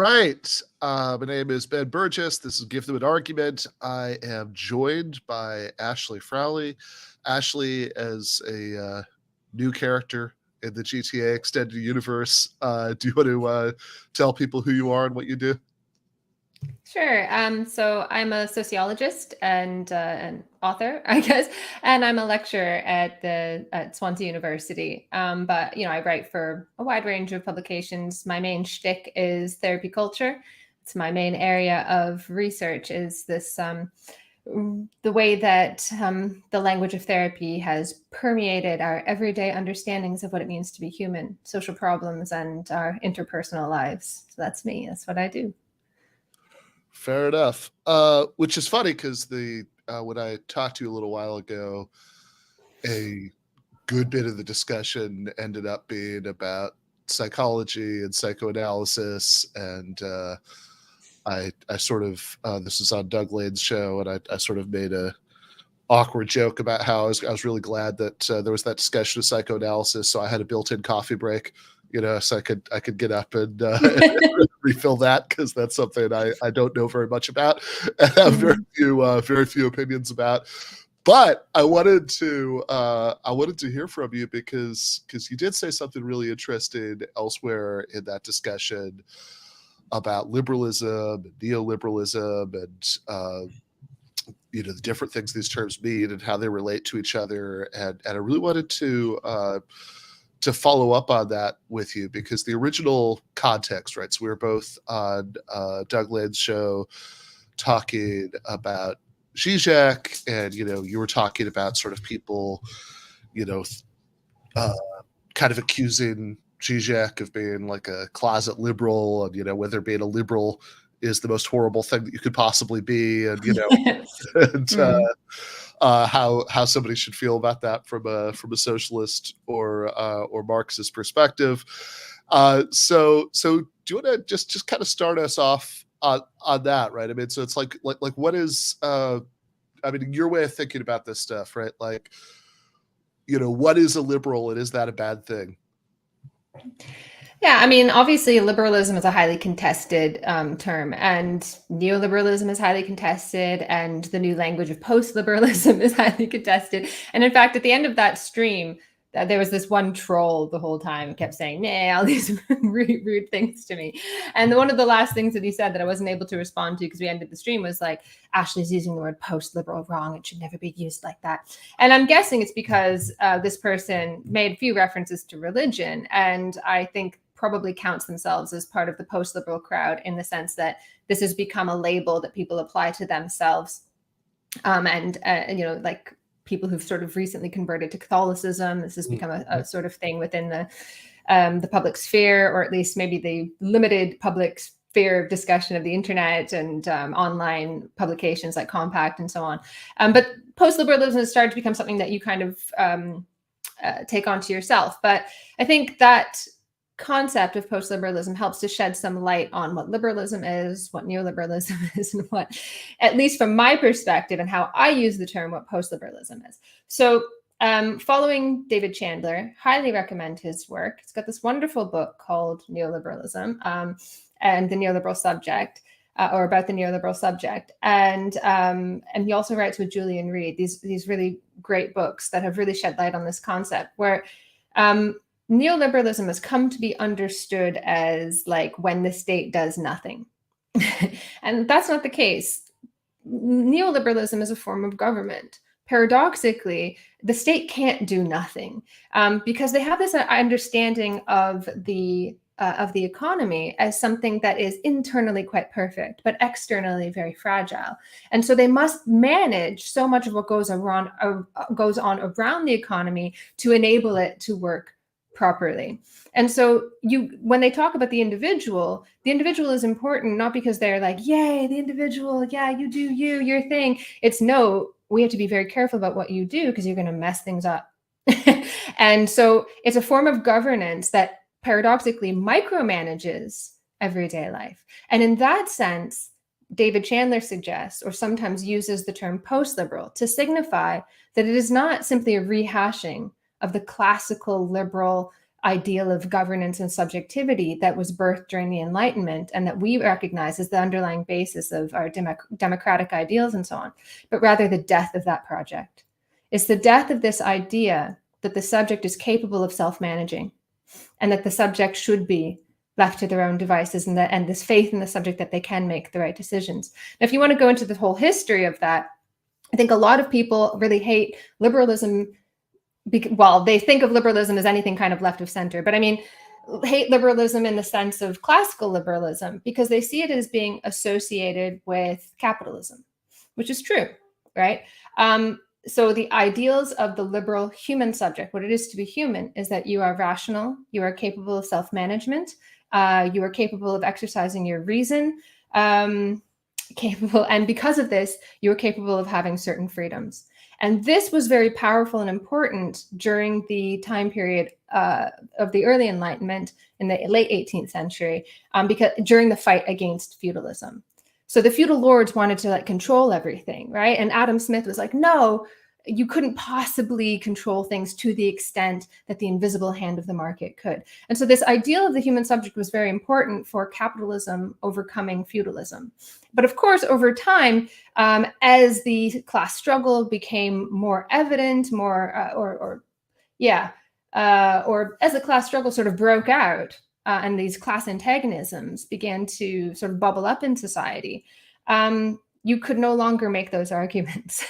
right. My name is Ben Burgis. This is Give Them an Argument. I am joined by Ashley Frawley. Ashley, as a new character in the GTA Extended Universe, do you want to tell people who you are and what you do? Sure. So I'm a sociologist and an author, I guess, and I'm a lecturer at Swansea University. But I write for a wide range of publications. My main shtick is therapy culture. It's my main area of research. Is this the way that the language of therapy has permeated our everyday understandings of what it means to be human, social problems, and our interpersonal lives. So that's me. That's what I do. Fair enough. Which is funny because when I talked to you a little while ago, a good bit of the discussion ended up being about psychology and psychoanalysis, and I sort of this is on Doug Lane's show, and I sort of made a awkward joke about how I was really glad that there was that discussion of psychoanalysis, so I had a built-in coffee break. So I could get up and refill that, because that's something I don't know very much about and have very few opinions about. But I wanted to hear from you because you did say something really interesting elsewhere in that discussion about liberalism, and neoliberalism, and the different things these terms mean and how they relate to each other. And I really wanted to follow up on that with you, because the original context, right? So we were both on Doug Lane's show talking about Zizek, and you were talking about sort of people, kind of accusing Zizek of being like a closet liberal, and whether being a liberal is the most horrible thing that you could possibly be, and and how somebody should feel about that from a socialist or Marxist perspective. So do you want to just kind of start us off on that, right? I mean, so it's like what is your way of thinking about this stuff, right? Like, what is a liberal, and is that a bad thing? Yeah, I mean, obviously, liberalism is a highly contested term, and neoliberalism is highly contested, and the new language of post-liberalism is highly contested. And in fact, at the end of that stream, there was this one troll the whole time who kept saying, "Nah," all these rude things to me. And one of the last things that he said that I wasn't able to respond to because we ended the stream was like, "Ashley's using the word post-liberal wrong. It should never be used like that." And I'm guessing it's because this person made a few references to religion, and I think probably counts themselves as part of the post-liberal crowd, in the sense that this has become a label that people apply to themselves. Like people who've sort of recently converted to Catholicism, this has become a sort of thing within the public sphere, or at least maybe the limited public sphere of discussion of the internet and online publications like Compact and so on. But post-liberalism has started to become something that you kind of take onto yourself. But I think that concept of post-liberalism helps to shed some light on what liberalism is, what neoliberalism is, and what, at least from my perspective and how I use the term, what post-liberalism is. So following David Chandler, highly recommend his work. He's got this wonderful book called Neoliberalism and the Neoliberal Subject, or about the neoliberal subject. And he also writes with Julian Reed, these really great books that have really shed light on this concept, where neoliberalism has come to be understood as like when the state does nothing. And that's not the case. Neoliberalism is a form of government. Paradoxically, the state can't do nothing because they have this understanding of the economy as something that is internally quite perfect, but externally very fragile. And so they must manage so much of what goes on around the economy to enable it to work properly. And so when they talk about the individual is important, not because they're like, yay, the individual, yeah, you do your thing. It's no, we have to be very careful about what you do because you're going to mess things up. And so it's a form of governance that paradoxically micromanages everyday life. And in that sense, David Chandler suggests, or sometimes uses the term post-liberal to signify that it is not simply a rehashing of the classical liberal ideal of governance and subjectivity that was birthed during the Enlightenment and that we recognize as the underlying basis of our democratic ideals and so on, but rather the death of that project. It's the death of this idea that the subject is capable of self-managing and that the subject should be left to their own devices, and this faith in the subject that they can make the right decisions. Now, if you want to go into the whole history of that, I think a lot of people really hate liberalism. Well, they think of liberalism as anything kind of left of center, but I mean, hate liberalism in the sense of classical liberalism because they see it as being associated with capitalism, which is true, right? So the ideals of the liberal human subject, what it is to be human, is that you are rational, you are capable of self-management, you are capable of exercising your reason, and because of this, you are capable of having certain freedoms. And this was very powerful and important during the time period of the early Enlightenment in the late 18th century, because during the fight against feudalism. So the feudal lords wanted to control everything, right? And Adam Smith was like, no, you couldn't possibly control things to the extent that the invisible hand of the market could. And so this ideal of the human subject was very important for capitalism overcoming feudalism. But of course, over time, as the class struggle became more evident, or as the class struggle sort of broke out, and these class antagonisms began to sort of bubble up in society, you could no longer make those arguments.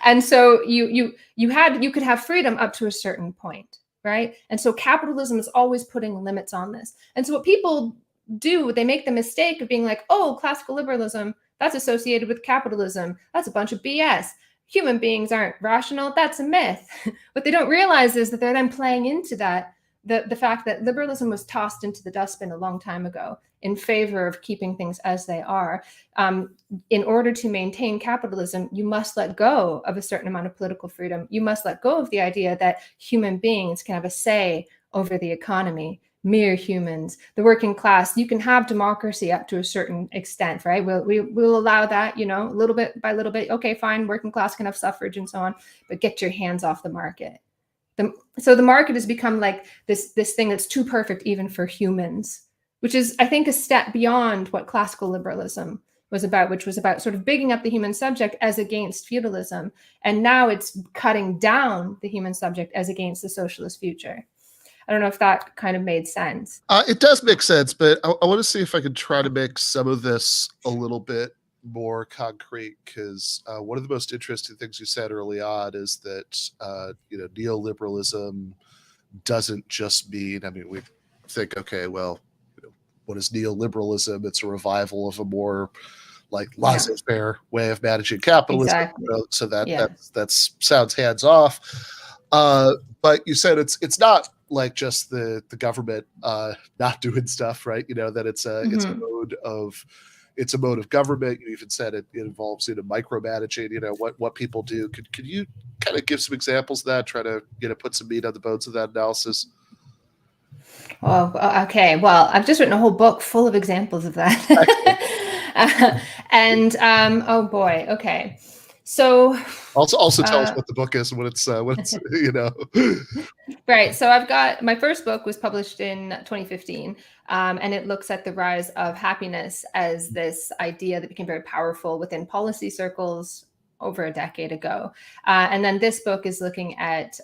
And so you could have freedom up to a certain point, right? And so capitalism is always putting limits on this. And so what people do, they make the mistake of being like, oh, classical liberalism, that's associated with capitalism. That's a bunch of BS. Human beings aren't rational. That's a myth. What they don't realize is that they're then playing into that, the fact that liberalism was tossed into the dustbin a long time ago in favor of keeping things as they are. In order to maintain capitalism, you must let go of a certain amount of political freedom. You must let go of the idea that human beings can have a say over the economy. Mere humans, the working class, you can have democracy up to a certain extent, right? We'll allow that, little bit by little bit. Okay, fine, working class can have suffrage and so on, but get your hands off the market. So the market has become like this thing that's too perfect even for humans, which is, I think, a step beyond what classical liberalism was about, which was about sort of bigging up the human subject as against feudalism. And now it's cutting down the human subject as against the socialist future. I don't know if that kind of made sense. It does make sense, but I want to see if I can try to make some of this a little bit more concrete, because one of the most interesting things you said early on is that neoliberalism doesn't just mean, I mean, we think, okay, well, what is neoliberalism? It's a revival of a more like laissez-faire way of managing capitalism. Exactly. So that sounds hands off. But you said it's not like just the government not doing stuff, right? That it's a it's a mode of government. You even said it involves micromanaging. What people do. Could you kind of give some examples of that? Try to put some meat on the bones of that analysis. Oh, okay. Well, I've just written a whole book full of examples of that. Oh boy. Okay. So also tell us what the book is, what it's Right. So I've got, my first book was published in 2015, and it looks at the rise of happiness as this idea that became very powerful within policy circles over a decade ago. And then this book is looking at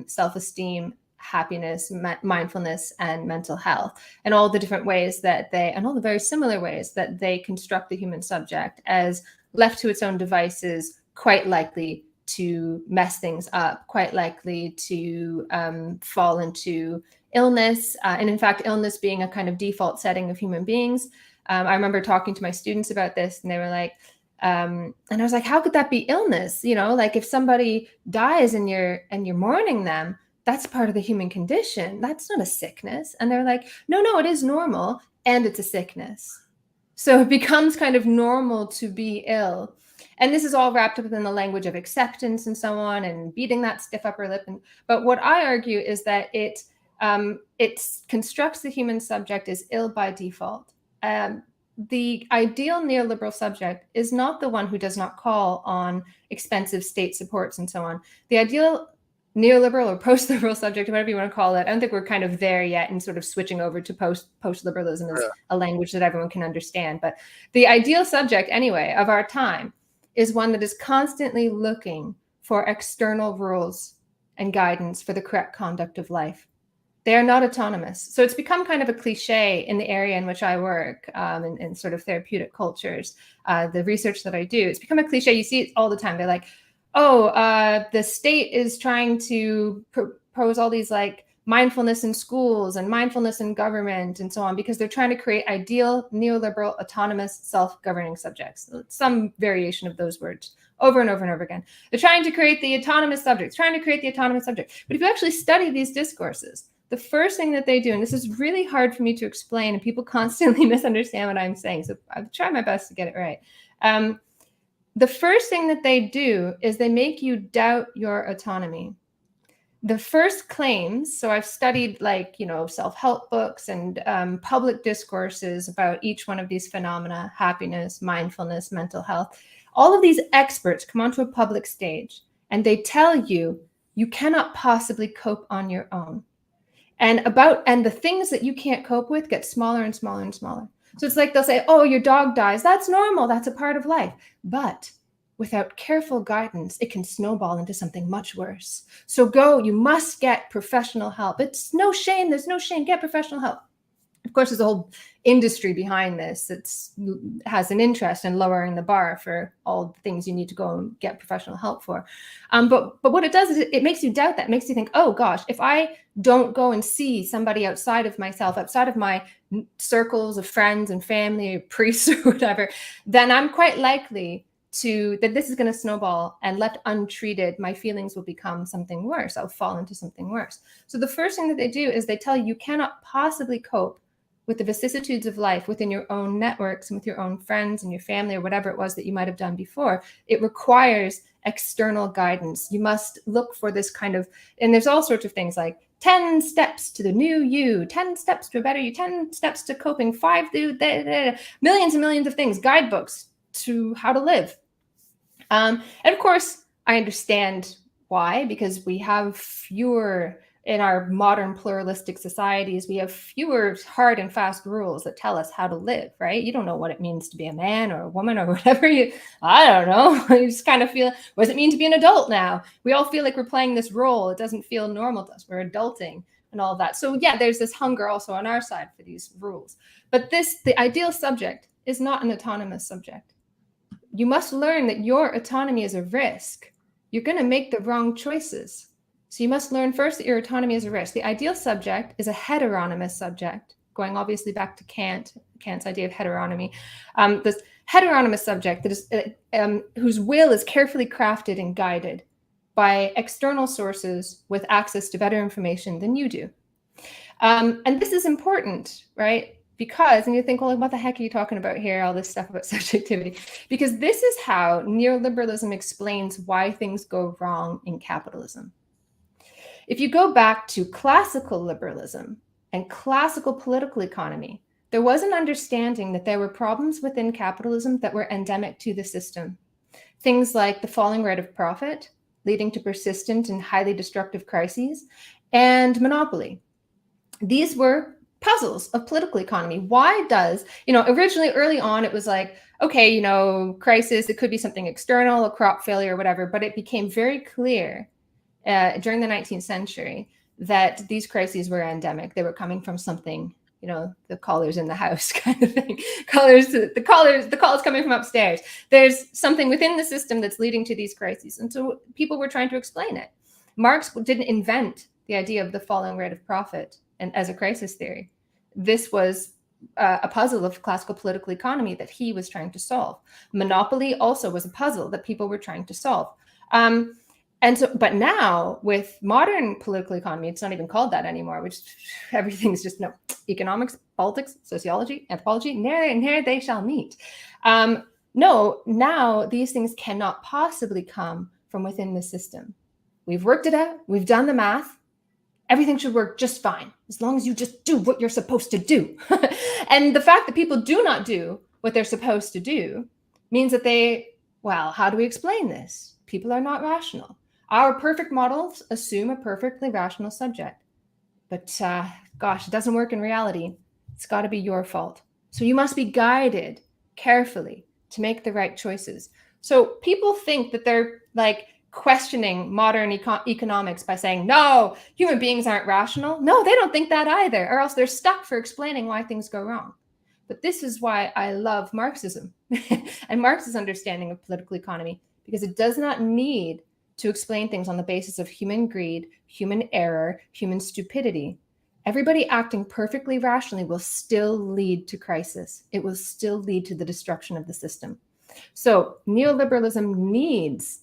self-esteem, happiness, mindfulness, and mental health, and all the different ways and all the very similar ways that they construct the human subject as left to its own devices, quite likely to mess things up, quite likely to fall into illness. And in fact, illness being a kind of default setting of human beings. I remember talking to my students about this, and they were like, and I was like, how could that be illness? Like if somebody dies and you're mourning them, that's part of the human condition. That's not a sickness. And they're like, no, it is normal. And it's a sickness. So it becomes kind of normal to be ill. And this is all wrapped up in the language of acceptance and so on, and beating that stiff upper lip. But what I argue is that it constructs the human subject as ill by default. The ideal neoliberal subject is not the one who does not call on expensive state supports and so on. The ideal neoliberal or post-liberal subject, whatever you want to call it. I don't think we're kind of there yet and sort of switching over to post-liberalism as a language that everyone can understand. But the ideal subject, anyway, of our time is one that is constantly looking for external rules and guidance for the correct conduct of life. They are not autonomous. So it's become kind of a cliche in the area in which I work, in sort of therapeutic cultures, the research that I do. It's become a cliche. You see it all the time. They're like, oh, the state is trying to propose all these like mindfulness in schools and mindfulness in government and so on, because they're trying to create ideal neoliberal autonomous self-governing subjects. Some variation of those words over and over and over again. They're trying to create the autonomous subject, trying to create the autonomous subject. But if you actually study these discourses, the first thing that they do, and this is really hard for me to explain, and people constantly misunderstand what I'm saying, so I'll try my best to get it right. The first thing that they do is they make you doubt your autonomy. The first claims, so I've studied like, self-help books and public discourses about each one of these phenomena, happiness, mindfulness, mental health. All of these experts come onto a public stage and they tell you, you cannot possibly cope on your own. And the things that you can't cope with get smaller and smaller and smaller. So it's like they'll say, oh, your dog dies. That's normal. That's a part of life. But without careful guidance, it can snowball into something much worse. So you must get professional help. It's no shame. There's no shame. Get professional help. Of course, there's a whole industry behind this that has an interest in lowering the bar for all the things you need to go and get professional help for. But what it does is it makes you doubt that. It makes you think, oh gosh, if I don't go and see somebody outside of myself, outside of my circles of friends and family, or priests or whatever, then I'm quite likely that this is going to snowball, and left untreated, my feelings will become something worse. I'll fall into something worse. So the first thing that they do is they tell you cannot possibly cope with the vicissitudes of life within your own networks and with your own friends and your family or whatever it was that you might have done before. It requires external guidance. You must look for this kind of, and there's all sorts of things like 10 steps to the new you, 10 steps to a better you, 10 steps to coping, millions and millions of things, guidebooks to how to live. And of course, I understand why, because we have fewer, in our modern pluralistic societies, we have fewer hard and fast rules that tell us how to live, right? You don't know what it means to be a man or a woman or whatever I don't know. You just kind of feel, what does it mean to be an adult now? We all feel like we're playing this role. It doesn't feel normal to us. We're adulting and all of that. So yeah, there's this hunger also on our side for these rules. But the ideal subject is not an autonomous subject. You must learn that your autonomy is a risk. You're going to make the wrong choices. So you must learn first that your autonomy is a risk. The ideal subject is a heteronymous subject, going obviously back to Kant's idea of heteronomy. This heteronymous subject that is whose will is carefully crafted and guided by external sources with access to better information than you do. And this is important, right? Because, and you think, well, what the heck are you talking about here? All this stuff about subjectivity. Because this is how neoliberalism explains why things go wrong in capitalism. If you go back to classical liberalism and classical political economy, there was an understanding that there were problems within capitalism that were endemic to the system. Things like the falling rate of profit, leading to persistent and highly destructive crises, and monopoly. These were puzzles of political economy. Why does, originally early on, it was like, okay, crisis, it could be something external, a crop failure or whatever, but it became very clear during the 19th century that these crises were endemic. They were coming from something, the caller's in the house kind of thing. The call is coming from upstairs. There's something within the system that's leading to these crises. And so people were trying to explain it. Marx didn't invent the idea of the falling rate of profit and as a crisis theory. This was a puzzle of classical political economy that he was trying to solve. Monopoly also was a puzzle that people were trying to solve. But now with modern political economy, it's not even called that anymore, which everything's just economics, politics, sociology, anthropology, ne'er they shall meet. Now these things cannot possibly come from within the system. We've worked it out. We've done the math. Everything should work just fine, as long as you just do what you're supposed to do. And the fact that people do not do what they're supposed to do means that how do we explain this? People are not rational. Our perfect models assume a perfectly rational subject. But gosh, it doesn't work in reality. It's got to be your fault. So you must be guided carefully to make the right choices. So people think that they're like questioning modern economics by saying, no, human beings aren't rational. No, they don't think that either, or else they're stuck for explaining why things go wrong. But this is why I love Marxism and Marx's understanding of political economy, because it does not need to explain things on the basis of human greed, human error, human stupidity. Everybody acting perfectly rationally will still lead to crisis. It will still lead to the destruction of the system. So neoliberalism needs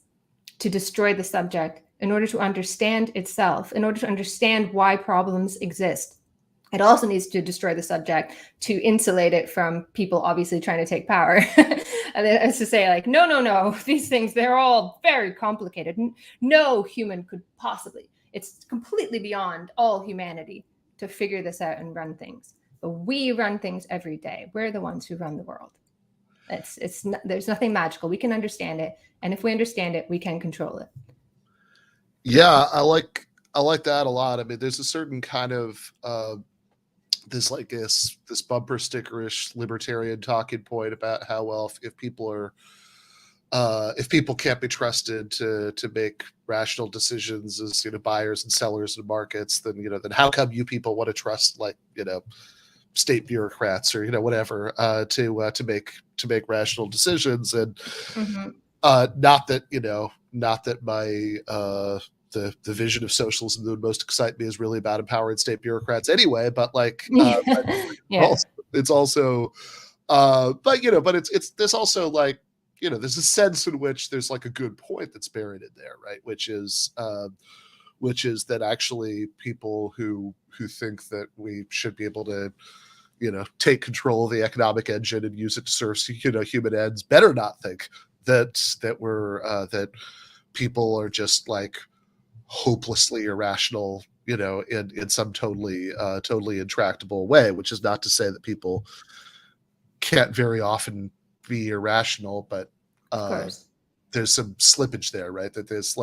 to destroy the subject in order to understand itself, in order to understand why problems exist. It also needs to destroy the subject to insulate it from people obviously trying to take power. And then it's to say like, no, these things, they're all very complicated. No human could possibly, it's completely beyond all humanity to figure this out and run things. But we run things every day. We're the ones who run the world. There's nothing magical. We can understand it. And if we understand it, we can control it. Yeah, I like that a lot. I mean, there's a certain kind of this bumper stickerish libertarian talking point about how, well, if people can't be trusted to make rational decisions as buyers and sellers in markets, then then how come you people want to trust state bureaucrats or whatever to make rational decisions? And not that my the vision of socialism that would most excite me is really about empowering state bureaucrats anyway, but like yeah. it's also but it's there's also like there's a sense in which there's like a good point that's buried in there, right? Which is that actually people who think that we should be able to take control of the economic engine and use it to serve human ends better not think that we're that people are just like hopelessly irrational in some totally intractable way, which is not to say that people can't very often be irrational, but Of course. there's some slippage there, right? That there's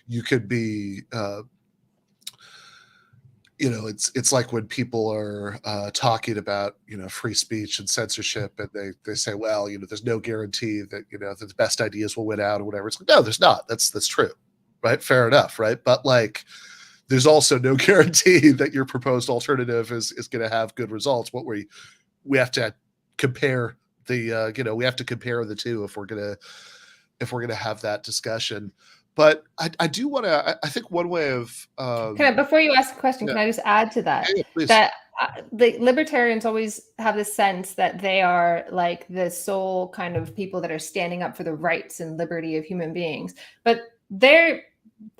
you could be it's like when people are talking about free speech and censorship, and they say, well, there's no guarantee that that the best ideas will win out or whatever. It's like, no, there's not. That's true, right? Fair enough, right? But like, there's also no guarantee that your proposed alternative is going to have good results. What we have to compare the we have to compare the two if we're gonna have that discussion. But I do want to. I think one way of before you ask a question, can I just add to that? Yeah, that the libertarians always have this sense that they are like the sole kind of people that are standing up for the rights and liberty of human beings, but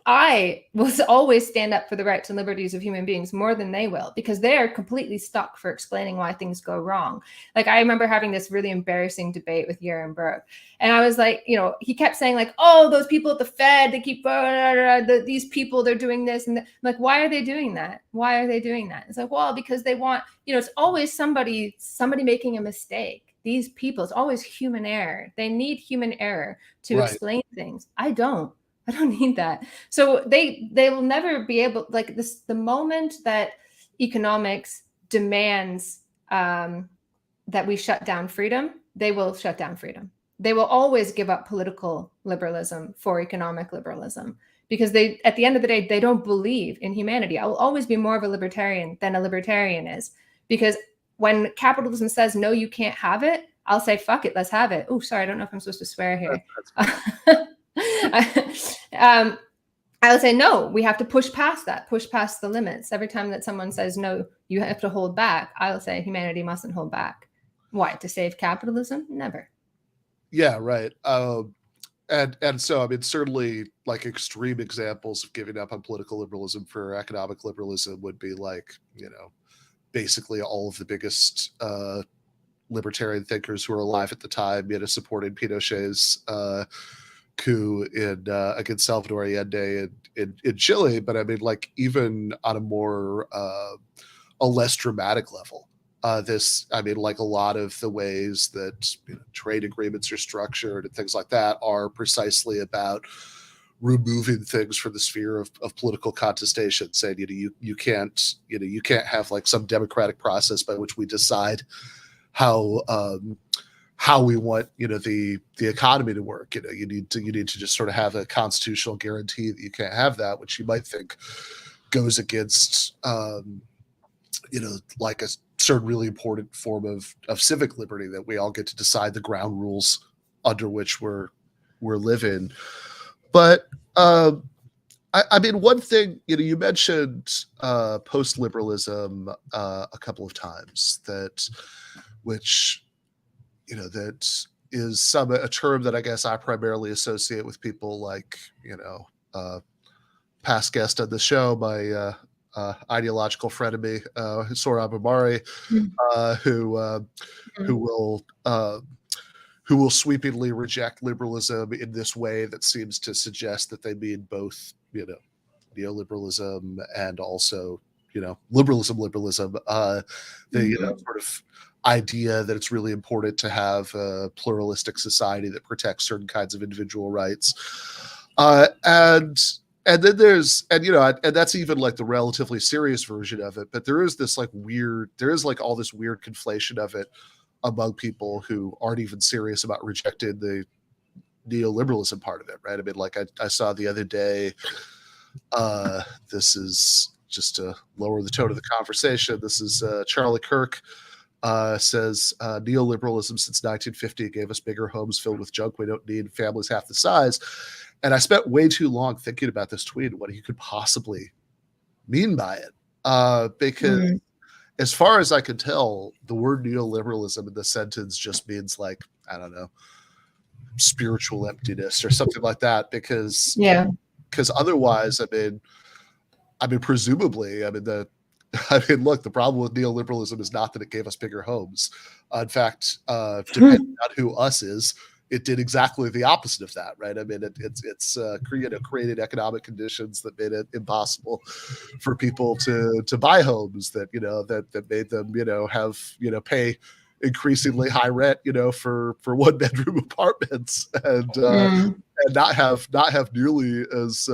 I will always stand up for the rights and liberties of human beings more than they will, because they are completely stuck for explaining why things go wrong. Like, I remember having this really embarrassing debate with Yaron Brook, and I was like, he kept saying like, oh, those people at the Fed, they keep these people, they're doing this, and I'm like, why are they doing that? Why are they doing that? It's like, well, because they want, it's always somebody making a mistake. These people, it's always human error. They need human error to explain things. I don't need that. So they will never be able, like this, the moment that economics demands that we shut down freedom, they will shut down freedom. They will always give up political liberalism for economic liberalism, because at the end of the day, they don't believe in humanity. I will always be more of a libertarian than a libertarian is, because when capitalism says, no, you can't have it, I'll say, fuck it, let's have it. Oh, sorry, I don't know if I'm supposed to swear here. I would say, no, we have to push past that, push past the limits. Every time that someone says, no, you have to hold back, I'll say humanity mustn't hold back. Why? To save capitalism? Never. Yeah, right. And so, I mean, certainly like extreme examples of giving up on political liberalism for economic liberalism would be like, basically all of the biggest libertarian thinkers who were alive at the time, supported Pinochet's coup against Salvador Allende in Chile. But I mean, like, even on a less dramatic level, like a lot of the ways that trade agreements are structured and things like that are precisely about removing things from the sphere of political contestation, saying, you can't have like some democratic process by which we decide how we want the economy to work. You need to just sort of have a constitutional guarantee that you can't have that, which you might think goes against like a certain really important form of civic liberty, that we all get to decide the ground rules under which we're living. But I mean, one thing, you mentioned post-liberalism a couple of times, that is a term that I guess I primarily associate with people like, past guest on the show, my ideological frenemy, Sohrab Ahmari, who will sweepingly reject liberalism in this way that seems to suggest that they mean both, neoliberalism and also, liberalism. The sort of idea that it's really important to have a pluralistic society that protects certain kinds of individual rights, and then there's and that's even like the relatively serious version of it. But there is all this weird conflation of it among people who aren't even serious about rejecting the neoliberalism part of it, right? I mean, like I saw the other day, this is just to lower the tone of the conversation. This is Charlie Kirk says, neoliberalism since 1950 gave us bigger homes filled with junk we don't need, families half the size. And I spent way too long thinking about this tweet and what he could possibly mean by it. Because as far as I can tell, the word neoliberalism in the sentence just means like, I don't know, spiritual emptiness or something like that. Because otherwise, I mean, presumably, look, the problem with neoliberalism is not that it gave us bigger homes. In fact, depending on who us is, it did exactly the opposite of that, right? I mean, it's created economic conditions that made it impossible for people to buy homes, that made them have pay increasingly high rent for 1-bedroom apartments, and not have nearly as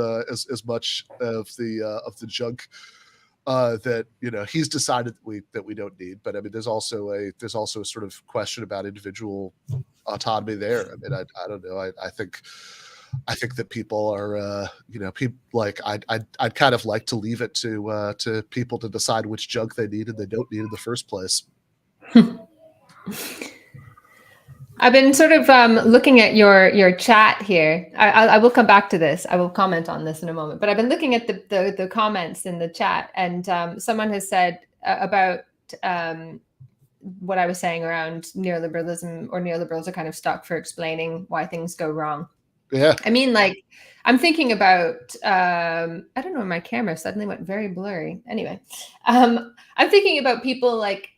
much of the junk that he's decided that we don't need. But I mean, there's also a sort of question about individual autonomy there. I mean, I don't know. I think that people are people like I'd kind of like to leave it to people to decide which junk they need and they don't need in the first place. I've been sort of looking at your chat here. I will come back to this. I will comment on this in a moment. But I've been looking at the comments in the chat, and someone has said about what I was saying around neoliberalism, or neoliberals are kind of stuck for explaining why things go wrong. Yeah. I mean, like, I'm thinking about, I don't know, my camera suddenly went very blurry. Anyway, I'm thinking about people like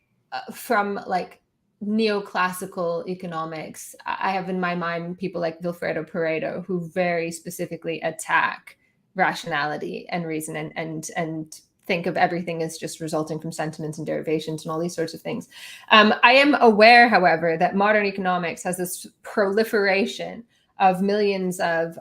from like neoclassical economics. I have in my mind people like Vilfredo Pareto, who very specifically attack rationality and reason and think of everything as just resulting from sentiments and derivations and all these sorts of things. I am aware, however, that modern economics has this proliferation of millions of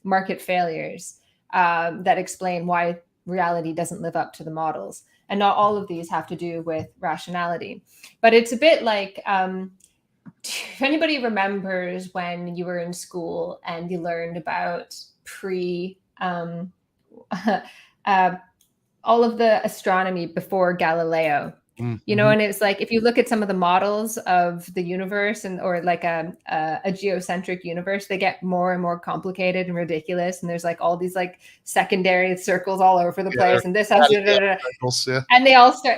market failures that explain why reality doesn't live up to the models. And not all of these have to do with rationality. But it's a bit like, if anybody remembers when you were in school and you learned about all of the astronomy before Galileo, and it's like, if you look at some of the models of the universe or like a geocentric universe, they get more and more complicated and ridiculous. And there's like all these like secondary circles all over the place. And this has, and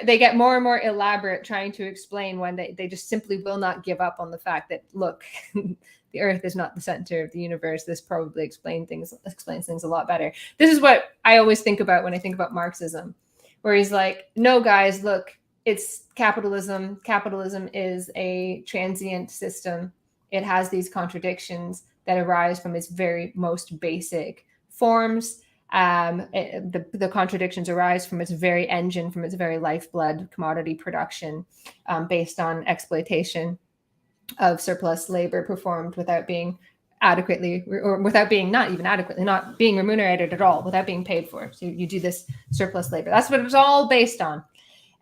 they get more and more elaborate, trying to explain when they just simply will not give up on the fact that, look, the Earth is not the center of the universe. This probably explains things a lot better. This is what I always think about when I think about Marxism, where he's like, no, guys, look, it's capitalism. Capitalism is a transient system. It has these contradictions that arise from its very most basic forms. The contradictions arise from its very engine, from its very lifeblood, commodity production, based on exploitation of surplus labor performed without being adequately, or without being not even adequately, not being remunerated at all, without being paid for. So you do this surplus labor. That's what it's all based on.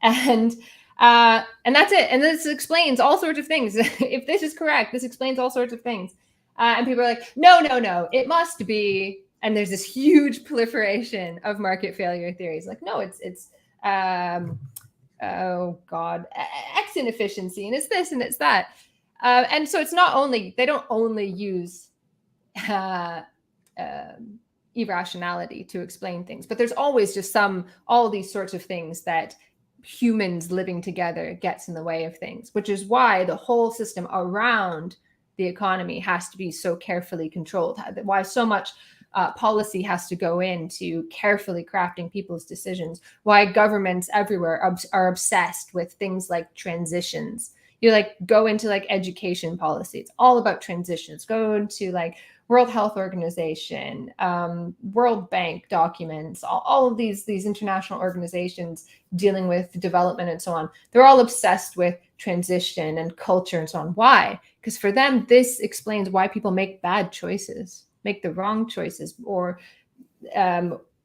And that's it. And this explains all sorts of things. If this is correct, this explains all sorts of things. And people are like, no, it must be. And there's this huge proliferation of market failure theories. Like, no, it's oh God, X inefficiency, and it's this and it's that. And so it's not only, they don't only use irrationality to explain things, but there's always just all these sorts of things that humans living together gets in the way of things, which is why the whole system around the economy has to be so carefully controlled, why so much policy has to go into carefully crafting people's decisions, why governments everywhere are obsessed with things like transitions. You like go into like education policy, it's all about transitions. Go into like World Health Organization, World Bank documents, all of these international organizations dealing with development and so on. They're all obsessed with transition and culture and so on. Why? Because for them, this explains why people make bad choices, make the wrong choices, or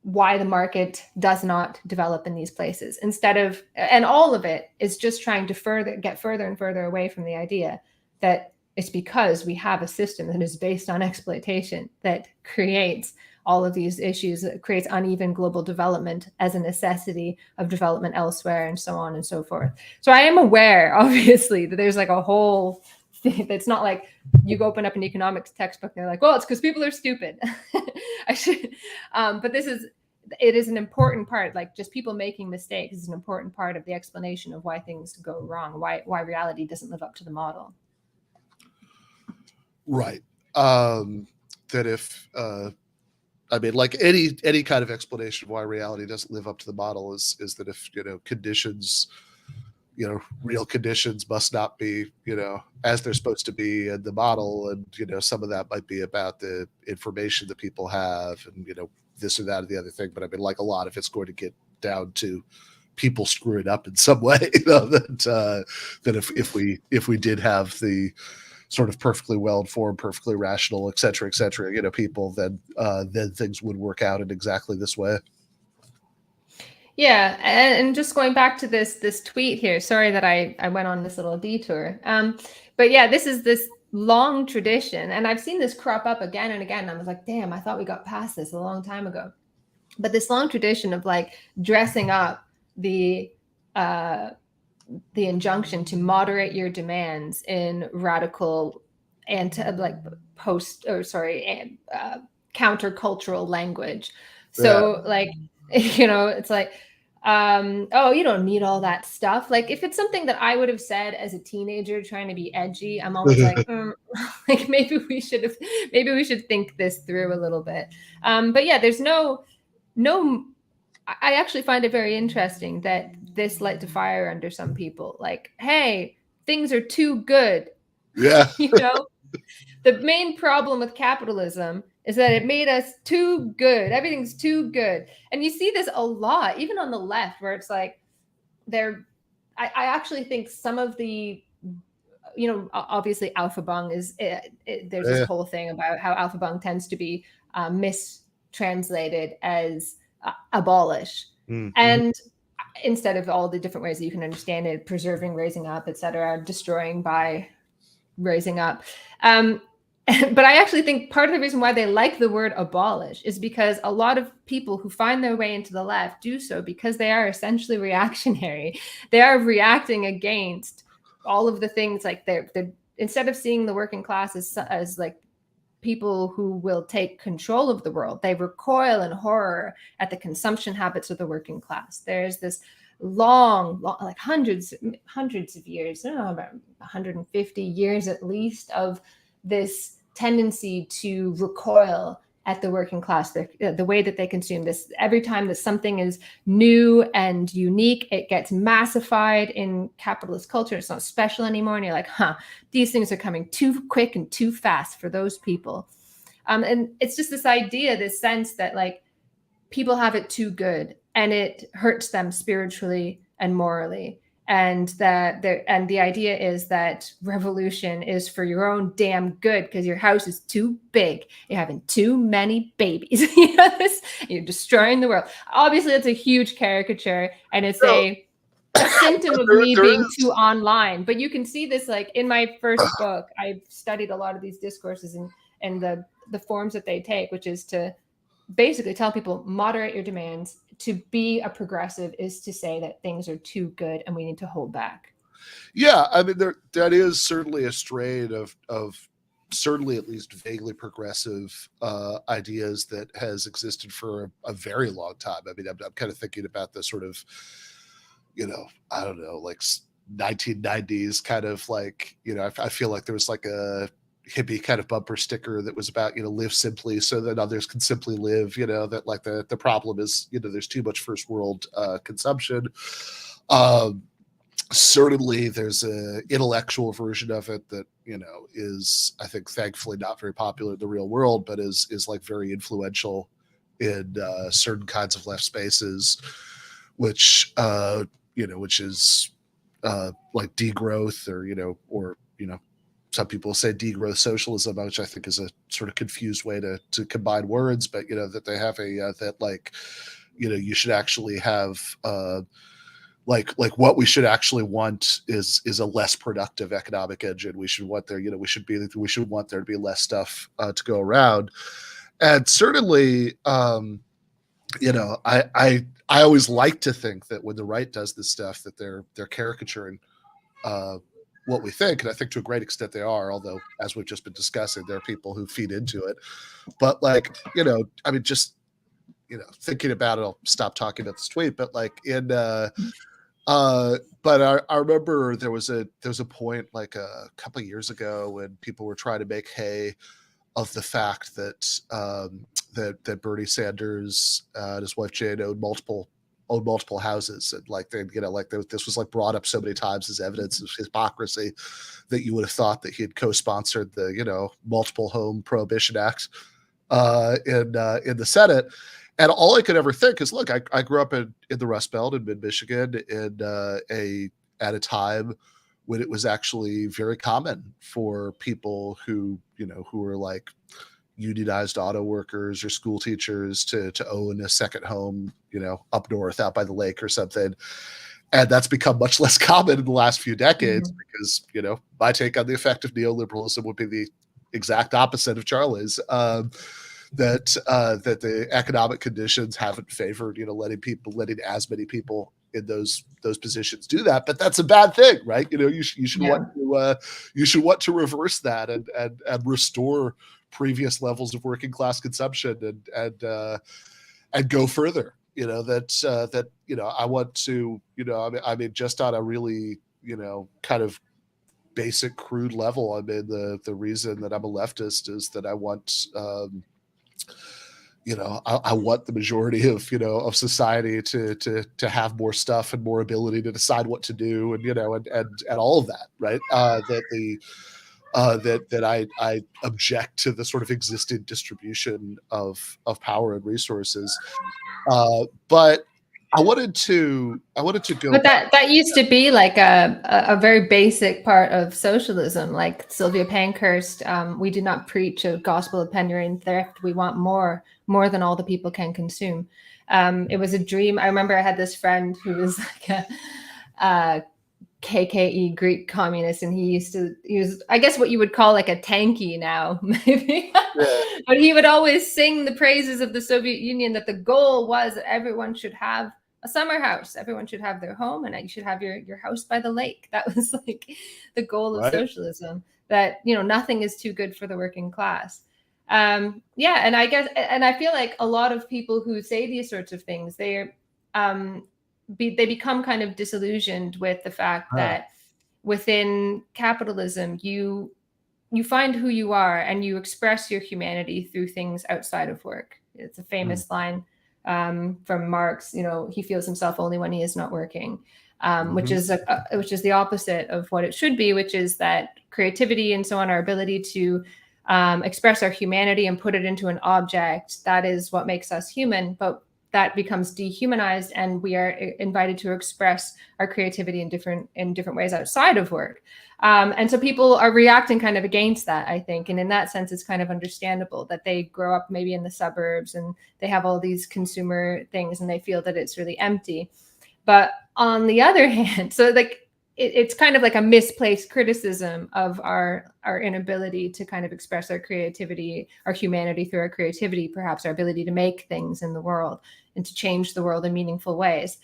why the market does not develop in these places. Instead of, and all of it is just trying to get further and further away from the idea that it's because we have a system that is based on exploitation that creates all of these issues, that creates uneven global development as a necessity of development elsewhere, and so on and so forth. So I am aware, obviously, that there's like a whole thing that's not like you go open up an economics textbook and they're like, well, it's because people are stupid. But it is an important part, like just people making mistakes is an important part of the explanation of why things go wrong, why reality doesn't live up to the model. Right. That if, I mean, like any kind of explanation of why reality doesn't live up to the model is that if, conditions, real conditions must not be, as they're supposed to be in the model. And, some of that might be about the information that people have and, this or that or the other thing. But I mean, like a lot of it's going to get down to people screwing up in some way, that if we did have the sort of perfectly well-informed, perfectly rational, et cetera, people, then things would work out in exactly this way. Yeah, and just going back to this tweet here, sorry that I went on this little detour. But yeah, this is this long tradition, and I've seen this crop up again and again. And I was like, damn, I thought we got past this a long time ago. But this long tradition of like dressing up the injunction to moderate your demands in radical countercultural language. So like, it's like, oh, you don't need all that stuff. Like if it's something that I would have said as a teenager trying to be edgy, I'm always like, like maybe we should think this through a little bit. But yeah, there's no, I actually find it very interesting that this light to fire under some people. Like, hey, things are too good. Yeah. The main problem with capitalism is that it made us too good. Everything's too good. And you see this a lot, even on the left, where it's like I actually think some of the, obviously Alpha Bung is, there's this whole thing about how Alpha Bung tends to be mistranslated as abolish. Mm-hmm. And instead of all the different ways that you can understand it, preserving, raising up, etc., destroying by raising up. But I actually think part of the reason why they like the word abolish is because a lot of people who find their way into the left do so because they are essentially reactionary. They are reacting against all of the things, like they're instead of seeing the working class as like people who will take control of the world, they recoil in horror at the consumption habits of the working class. There's this long, like hundreds of years, I don't know, about 150 years at least, of this tendency to recoil at the working class, the way that they consume this. Every time that something is new and unique, it gets massified in capitalist culture. It's not special anymore. And you're like, these things are coming too quick and too fast for those people. And it's just this idea, this sense that like people have it too good and it hurts them spiritually and morally. And the idea is that revolution is for your own damn good because your house is too big. You're having too many babies. You're destroying the world. Obviously, that's a huge caricature, and it's a symptom of me being too online. But you can see this, like in my first book, I've studied a lot of these discourses and the forms that they take, which is to basically tell people moderate your demands. To be a progressive is to say that things are too good and we need to hold back. Yeah, I mean, that is certainly a strain of certainly at least vaguely progressive ideas that has existed for a very long time. I mean, I'm kind of thinking about the sort of, I don't know, like 1990s kind of like, I feel like there was like a hippie kind of bumper sticker that was about, live simply so that others can simply live, that like the problem is, there's too much first world consumption. Certainly there's a intellectual version of it that, is, I think, thankfully not very popular in the real world, but is like very influential in certain kinds of left spaces, which, which is like degrowth or some people say degrowth socialism, which I think is a sort of confused way to combine words, but that they have that like, you should actually have like what we should actually want is a less productive economic engine. We should want there, we should want there to be less stuff to go around. And certainly, I always like to think that when the right does this stuff, that they're caricaturing what we think, and I think to a great extent they are, although as we've just been discussing, there are people who feed into it. But like, I mean, just thinking about it, I'll stop talking about this tweet, but like but I remember there was a point like a couple of years ago when people were trying to make hay of the fact that that Bernie Sanders and his wife Jane owned multiple houses, and like this was like brought up so many times as evidence of hypocrisy that you would have thought that he had co-sponsored the multiple home prohibition act in the Senate. And all I could ever think is, look, I grew up in the Rust Belt in mid-Michigan at a time when it was actually very common for people who were like unionized auto workers or school teachers to own a second home, up north out by the lake or something. And that's become much less common in the last few decades because, my take on the effect of neoliberalism would be the exact opposite of Charlie's. That the economic conditions haven't favored, letting as many people in those positions do that. But that's a bad thing, right? You should want to reverse that and restore previous levels of working class consumption and go further. I want to, I mean, just on a really, kind of basic, crude level, I mean, the reason that I'm a leftist is that I want, I want the majority of society to have more stuff and more ability to decide what to do, and all of that, right? That I object to the sort of existing distribution of power and resources, but I wanted to go. But that used to be like a very basic part of socialism. Like Sylvia Pankhurst, we do not preach a gospel of penury and theft. We want more than all the people can consume. It was a dream. I remember I had this friend who was like a KKE Greek communist, and he was, I guess, what you would call like a tanky now, maybe. Yeah. But he would always sing the praises of the Soviet Union, that the goal was that everyone should have a summer house. Everyone should have their home, and you should have your house by the lake. That was like the goal of socialism, that, nothing is too good for the working class. And I guess, and I feel like a lot of people who say these sorts of things, they become kind of disillusioned with the fact that within capitalism, you find who you are and you express your humanity through things outside of work. It's a famous line from Marx. He feels himself only when he is not working, which is the opposite of what it should be, which is that creativity and so on, our ability to express our humanity and put it into an object, that is what makes us human. But that becomes dehumanized, and we are invited to express our creativity in different ways outside of work. And so people are reacting kind of against that, I think. And in that sense, it's kind of understandable that they grow up maybe in the suburbs and they have all these consumer things and they feel that it's really empty. But on the other hand, so like it's kind of like a misplaced criticism of our inability to kind of express our creativity, our humanity through our creativity, perhaps our ability to make things in the world and to change the world in meaningful ways.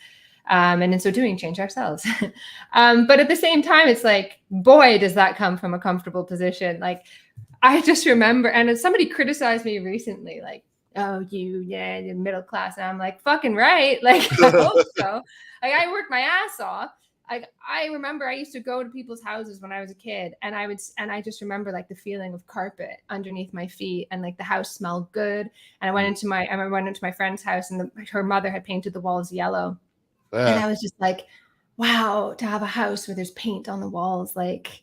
And in so doing, change ourselves. But at the same time, it's like, boy, does that come from a comfortable position. Like, I just remember, and somebody criticized me recently, like, oh, you're middle class. And I'm like, fucking right. Like, I hope so. Like, I worked my ass off. I remember I used to go to people's houses when I was a kid, and I just remember like the feeling of carpet underneath my feet, and like the house smelled good. And I went into my friend's house, and her mother had painted the walls yellow. Yeah. And I was just like, wow, to have a house where there's paint on the walls. Like,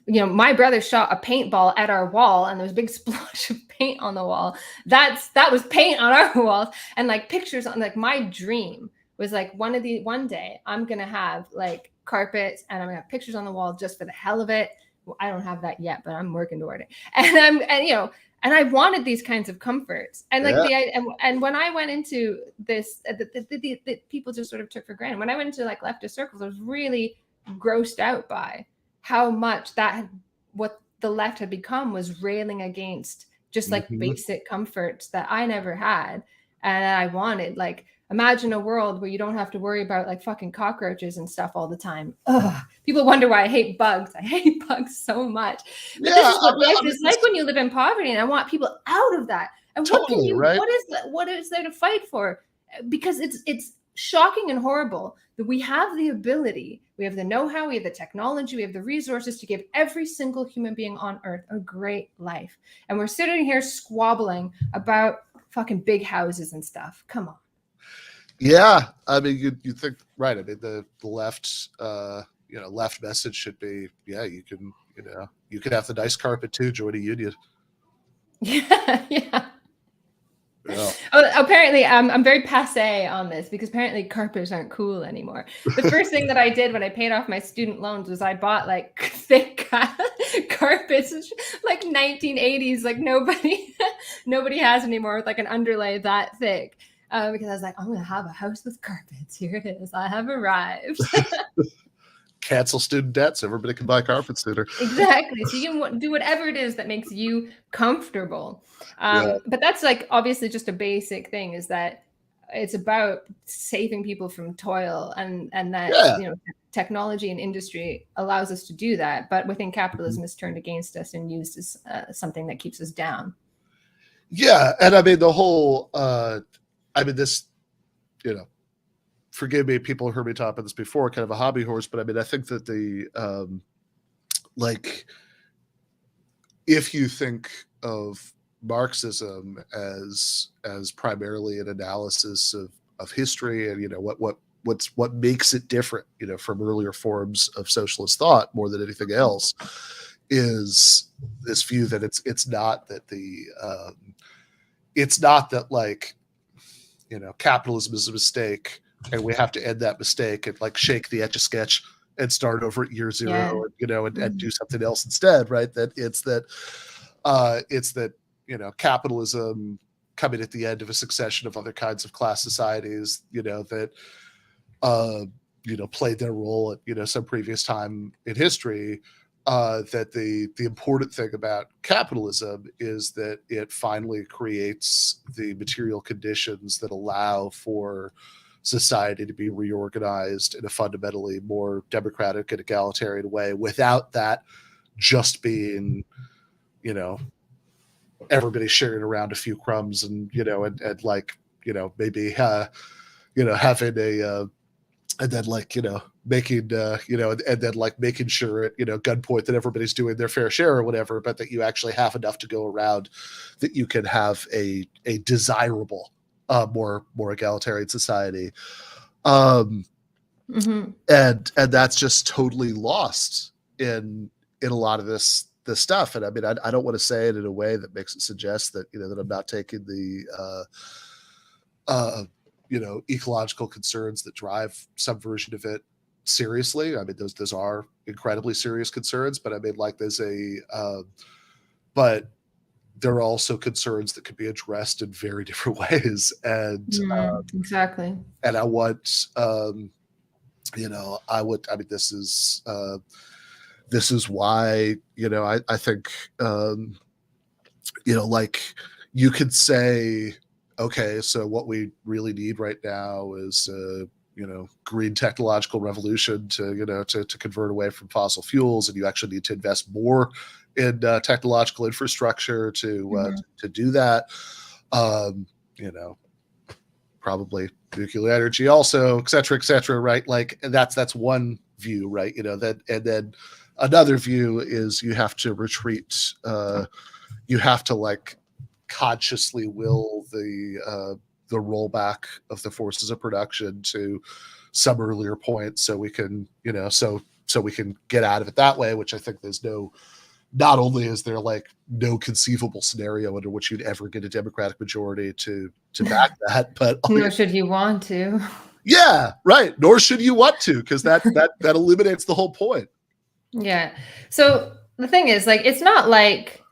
you know, my brother shot a paintball at our wall and there was a big splash of paint on the wall. That was paint on our walls, and like pictures on, like, my dream was like one day I'm going to have like carpets and I'm going to have pictures on the wall just for the hell of it. Well, I don't have that yet, but I'm working toward it. And I wanted these kinds of comforts. And like and when I went into this, the people just sort of took for granted. When I went into like leftist circles, I was really grossed out by how much what the left had become was railing against just like basic comforts that I never had and I wanted. Like, imagine a world where you don't have to worry about like fucking cockroaches and stuff all the time. Ugh. People wonder why I hate bugs. I hate bugs so much. But this is what life is like when you live in poverty, and I want people out of that. And totally, what is there to fight for? Because it's shocking and horrible that we have the ability, we have the know-how, we have the technology, we have the resources to give every single human being on earth a great life. And we're sitting here squabbling about fucking big houses and stuff. Come on. Yeah, I mean, you think, right? I mean, the left, left message should be, yeah, you can have the nice carpet too. Join a union. Yeah. Oh, apparently, I'm very passé on this because apparently carpets aren't cool anymore. The first thing that I did when I paid off my student loans was I bought like thick carpets, like 1980s, like nobody has anymore, with like an underlay that thick. Because I was like, I'm going to have a house with carpets. Here it is. I have arrived. Cancel student debts. Everybody can buy carpets sooner. Exactly. So you can do whatever it is that makes you comfortable. But that's like obviously just a basic thing, is that it's about saving people from toil, and that technology and industry allows us to do that. But within capitalism, it's turned against us and used as something that keeps us down. Yeah. And I mean, the whole... this, forgive me, people heard me talk about this before, kind of a hobby horse, but I mean, I think that if you think of Marxism as primarily an analysis of history and, what makes it different, from earlier forms of socialist thought more than anything else, is this view that it's not that like, capitalism is a mistake and we have to end that mistake and like shake the Etch-a-Sketch and start over at year zero, and do something else instead, right? That it's that capitalism coming at the end of a succession of other kinds of class societies, that played their role at some previous time in history. That the important thing about capitalism is that it finally creates the material conditions that allow for society to be reorganized in a fundamentally more democratic and egalitarian way, without that just being, everybody sharing around a few crumbs and, and like, maybe, having a, and then like, making, and then like making sure at, gunpoint that everybody's doing their fair share or whatever, but that you actually have enough to go around that you can have a desirable, more egalitarian society. And that's just totally lost in a lot of this stuff. And I mean, I don't want to say it in a way that makes it suggest that, that I'm not taking the, ecological concerns that drive some version of it seriously. I mean, those are incredibly serious concerns, but I mean, like but there are also concerns that could be addressed in very different ways. And exactly. And I want, I mean, this is why, I think, like you could say, okay, so what we really need right now is, green technological revolution to convert away from fossil fuels, and you actually need to invest more in technological infrastructure to do that. Probably nuclear energy also, et cetera, right? Like that's one view, right? That, and then another view is you have to retreat. You have to like consciously will the rollback of the forces of production to some earlier point, so we can, so we can get out of it that way. Which I think not only is there like no conceivable scenario under which you'd ever get a Democratic majority to back that, but nor should you want to. Yeah, right. Nor should you want to, because that eliminates the whole point. Yeah. So the thing is, like, it's not like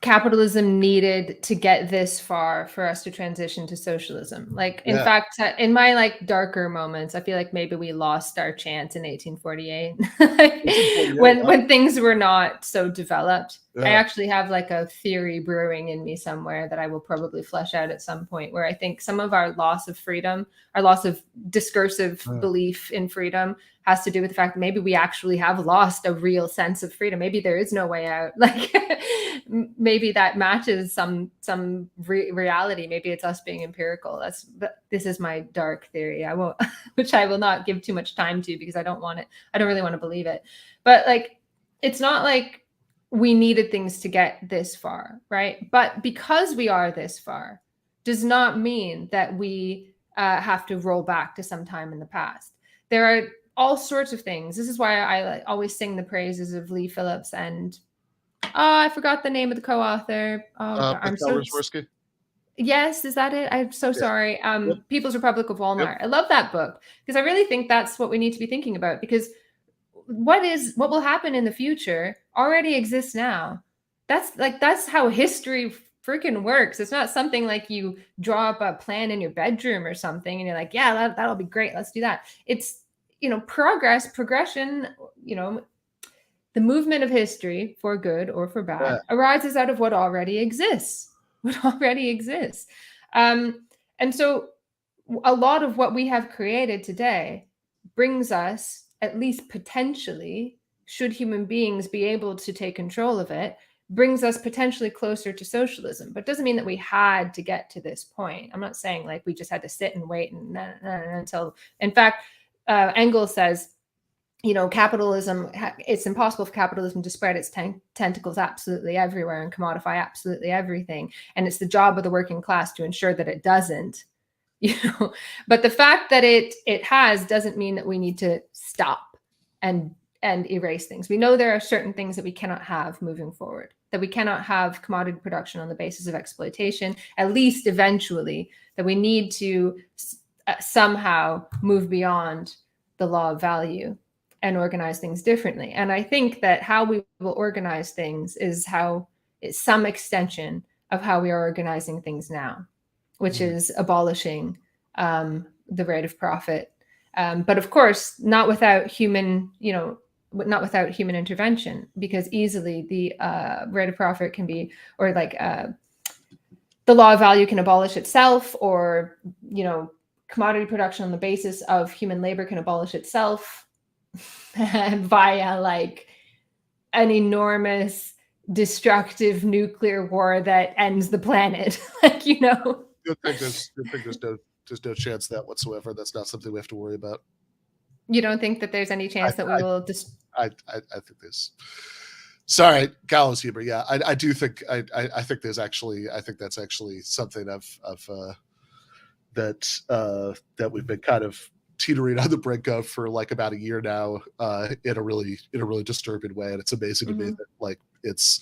capitalism needed to get this far for us to transition to socialism. Like, in fact, in my like darker moments, I feel like maybe we lost our chance in 1848 when things were not so developed. I actually have like a theory brewing in me somewhere that I will probably flesh out at some point, where I think some of our loss of freedom, our loss of discursive belief in freedom, has to do with the fact that maybe we actually have lost a real sense of freedom. Maybe there is no way out. Like maybe that matches some reality. Maybe it's us being empirical. This is my dark theory. Which I will not give too much time to, because I don't really want to believe it. But like, it's not like we needed things to get this far, right? But because we are this far, does not mean that we have to roll back to some time in the past. There are all sorts of things. This is why I always sing the praises of Lee Phillips and I forgot the name of the co-author. I'm so yes, is that it? I'm so sorry. People's Republic of Walmart. I love that book, because I really think that's what we need to be thinking about, because what will happen in the future already exists now. That's how history freaking works. It's not something like you draw up a plan in your bedroom or something and you're like, yeah, that'll be great, let's do that. It's progression, the movement of history, for good or for bad, arises out of what already exists. And so a lot of what we have created today brings us, at least potentially, should human beings be able to take control of it, brings us potentially closer to socialism. But it doesn't mean that we had to get to this point. I'm not saying like we just had to sit and wait until, in fact, Engels says, capitalism, it's impossible for capitalism to spread its tentacles absolutely everywhere and commodify absolutely everything. And it's the job of the working class to ensure that it doesn't. But the fact that it has doesn't mean that we need to stop and erase things. We know there are certain things that we cannot have moving forward, that we cannot have commodity production on the basis of exploitation, at least eventually, that we need to somehow move beyond the law of value and organize things differently. And I think that how we will organize things is some extension of how we are organizing things now, which is abolishing the rate of profit. But of course, not without human intervention, because easily the rate of profit can be, or like the law of value can abolish itself, or, commodity production on the basis of human labor can abolish itself via like an enormous destructive nuclear war that ends the planet. Good thing there's no chance that whatsoever. That's not something we have to worry about. You don't think that there's any chance that we will just? I think there's. Sorry, gallows humor. Yeah, I do think I think there's actually, I think that's actually something that we've been kind of teetering on the brink of for like about a year now, in a really disturbing way, and it's amazing to me that like it's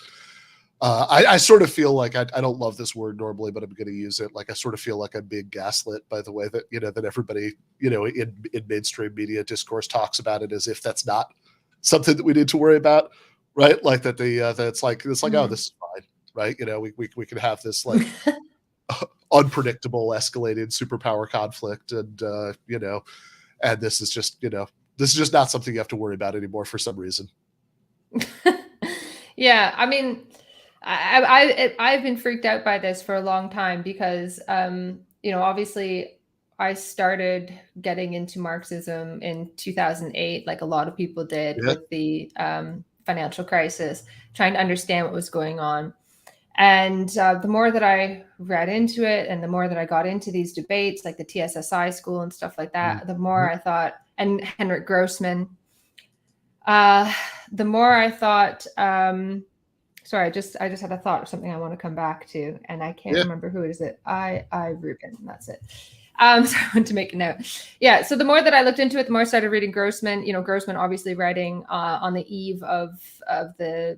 I sort of feel like I don't love this word normally, but I'm going to use it. Like I sort of feel like I'm being gaslit by the way that that everybody in mainstream media discourse talks about it as if that's not something that we need to worry about, right? Like that that it's like oh, this is fine, right? We can have this like unpredictable, escalated superpower conflict, and and this is just not something you have to worry about anymore for some reason. Yeah, I mean, I've been freaked out by this for a long time because, obviously I started getting into Marxism in 2008, like a lot of people did with the financial crisis, trying to understand what was going on. And the more that I read into it and the more that I got into these debates, like the TSSI school and stuff like that, the more I thought, and Henrik Grossman, the more I thought, sorry, I just had a thought of something I want to come back to, and I can't remember who it is. I Rubin, that's it. So I want to make a note. Yeah. So the more that I looked into it, the more I started reading Grossman. Grossman obviously writing on the eve of the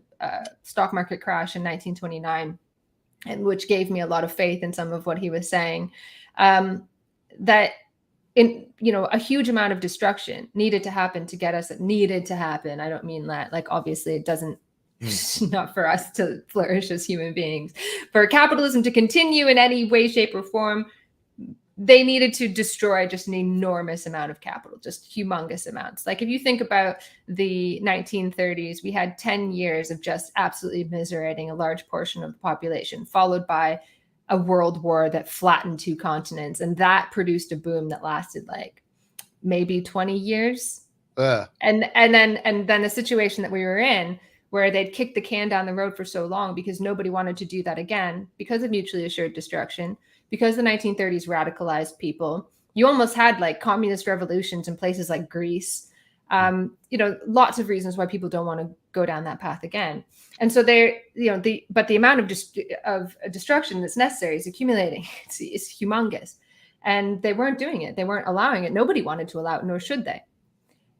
stock market crash in 1929, and which gave me a lot of faith in some of what he was saying. That a huge amount of destruction needed to happen to get us. It needed to happen. I don't mean that like obviously it doesn't. Not for us to flourish as human beings. For capitalism to continue in any way, shape, or form, they needed to destroy just an enormous amount of capital, just humongous amounts. Like if you think about the 1930s, we had 10 years of just absolutely immiserating a large portion of the population, followed by a world war that flattened 2 continents. And that produced a boom that lasted like maybe 20 years. And then the situation that we were in, where they'd kicked the can down the road for so long because nobody wanted to do that again because of mutually assured destruction, because the 1930s radicalized people. You almost had like communist revolutions in places like Greece. Lots of reasons why people don't want to go down that path again. And so but the amount of destruction that's necessary is accumulating. It's humongous. And they weren't doing it. They weren't allowing it. Nobody wanted to allow it, nor should they.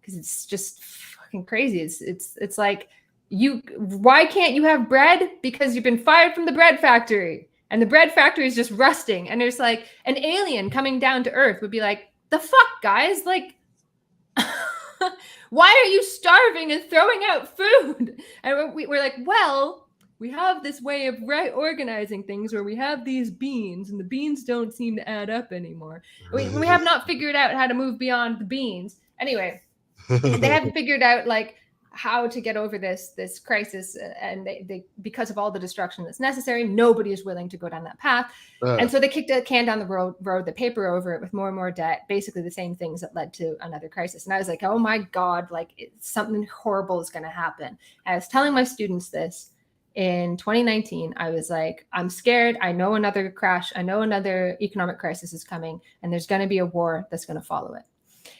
Because it's just fucking crazy. It's like, why can't you have bread? Because you've been fired from the bread factory and the bread factory is just rusting. And there's like an alien coming down to Earth would be like, the fuck, guys? Like, why are you starving and throwing out food? And we're like, well, we have this way of organizing things where we have these beans and the beans don't seem to add up anymore. We have not figured out how to move beyond the beans. Anyway, they haven't figured out like how to get over this crisis, and they because of all the destruction that's necessary, nobody is willing to go down that path. And so they kicked a can down the road, the paper over it with more and more debt, basically the same things that led to another crisis. And I was like, oh my God, like something horrible is going to happen. I was telling my students this in 2019. I was like, I'm scared. I know another crash. I know another economic crisis is coming, and there's going to be a war that's going to follow it.